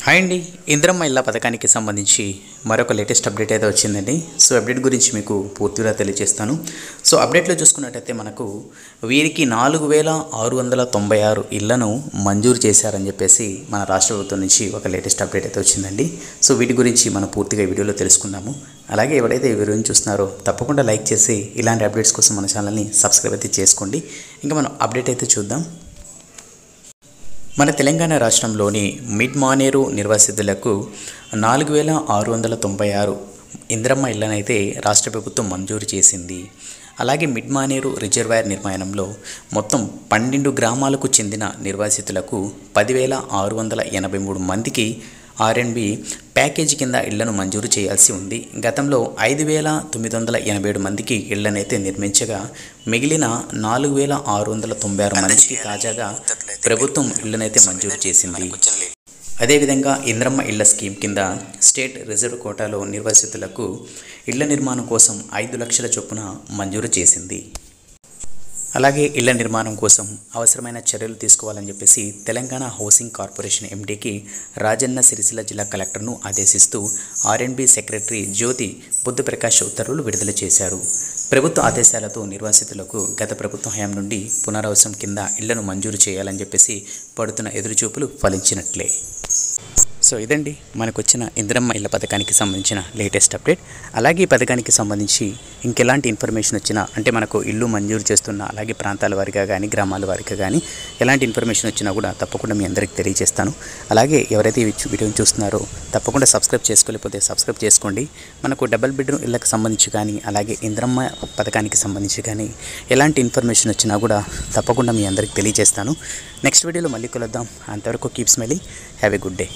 Hi అండి. ఇందిరమ్మ ఇళ్ళ పథకానికి సంబంధించి మరొక లేటెస్ట్ అప్డేట్ అయితే వచ్చిందండి. సో అప్డేట్ గురించి మీకు పూర్తిగా తెలియజేస్తాను. సో అప్డేట్లో చూసుకున్నట్టయితే మనకు వీరికి 4696 ఇళ్లను మంజూరు చేశారని చెప్పేసి మన రాష్ట్ర ప్రభుత్వం నుంచి ఒక లేటెస్ట్ అప్డేట్ అయితే వచ్చిందండి. సో వీటి గురించి మనం పూర్తిగా ఈ వీడియోలో తెలుసుకుందాము. అలాగే ఎవరైతే ఈ వీడియోని చూస్తున్నారో తప్పకుండా లైక్ చేసి ఇలాంటి అప్డేట్స్ కోసం మన ఛానల్ని సబ్స్క్రైబ్ అయితే చేసుకోండి. ఇంకా మనం అప్డేట్ అయితే చూద్దాం. మన తెలంగాణ రాష్ట్రంలోని మిడ్ మానేరు నిర్వాసితులకు 4696 ఇందిరమ్మ ఇళ్లనైతే రాష్ట్ర ప్రభుత్వం మంజూరు చేసింది. అలాగే మిడ్ మానేరు రిజర్వాయర్ నిర్మాణంలో మొత్తం 12 గ్రామాలకు చెందిన నిర్వాసితులకు 10,683 మందికి ఆర్ఎండ్బి ప్యాకేజీ కింద ఇళ్లను మంజూరు చేయాల్సి ఉంది. గతంలో 5,987 మందికి ఇళ్లనైతే నిర్మించగా మిగిలిన 4,696 మందికి తాజాగా ప్రభుత్వం ఇళ్లనైతే మంజూరు చేసింది. అదేవిధంగా ఇందిరమ్మ ఇళ్ల స్కీమ్ కింద స్టేట్ రిజర్వ్ కోటాలో నిర్వాసితులకు ఇళ్ల నిర్మాణం కోసం 5 లక్షల చొప్పున మంజూరు చేసింది. అలాగే ఇళ్ల నిర్మాణం కోసం అవసరమైన చర్యలు తీసుకోవాలని చెప్పేసి తెలంగాణ హౌసింగ్ కార్పొరేషన్ ఎండీకి రాజన్న సిరిసిల్ల జిల్లా కలెక్టర్ను ఆదేశిస్తూ ఆర్ఎండ్బి సెక్రటరీ జ్యోతి బుద్ధప్రకాష్ ఉత్తర్వులు విడుదల చేశారు. ప్రభుత్వ ఆదేశాలతో నిర్వాసితులకు గత ప్రభుత్వ హయాం నుండి పునరావాసం కింద ఇళ్లను మంజూరు చేయాలని చెప్పేసి పడుతున్న ఎదురుచూపులు ఫలించినట్లే. సో ఇదండి మనకు వచ్చిన ఇందిరమ్మ ఇళ్ల పథకానికి సంబంధించిన లేటెస్ట్ అప్డేట్. అలాగే ఈ పథకానికి సంబంధించి ఇంకెలాంటి ఇన్ఫర్మేషన్ వచ్చినా, అంటే మనకు ఇల్లు మంజూరు చేస్తున్న అలాగే ప్రాంతాల వారిగా కానీ గ్రామాల వారిగా కానీ ఎలాంటి ఇన్ఫర్మేషన్ వచ్చినా కూడా తప్పకుండా మీ అందరికీ తెలియజేస్తాను. అలాగే ఎవరైతే ఈ వీడియోని చూస్తున్నారో తప్పకుండా సబ్స్క్రైబ్ చేసుకోలేకపోతే సబ్స్క్రైబ్ చేసుకోండి. మనకు డబుల్ బెడ్రూమ్ ఇళ్ళకి సంబంధించి కానీ అలాగే ఇందిరమ్మ పథకానికి సంబంధించి కానీ ఎలాంటి ఇన్ఫర్మేషన్ వచ్చినా కూడా తప్పకుండా మీ అందరికీ తెలియజేస్తాను. నెక్స్ట్ వీడియోలో మళ్ళీ కలుద్దాం. అంతవరకు keep smiling. Have a good day.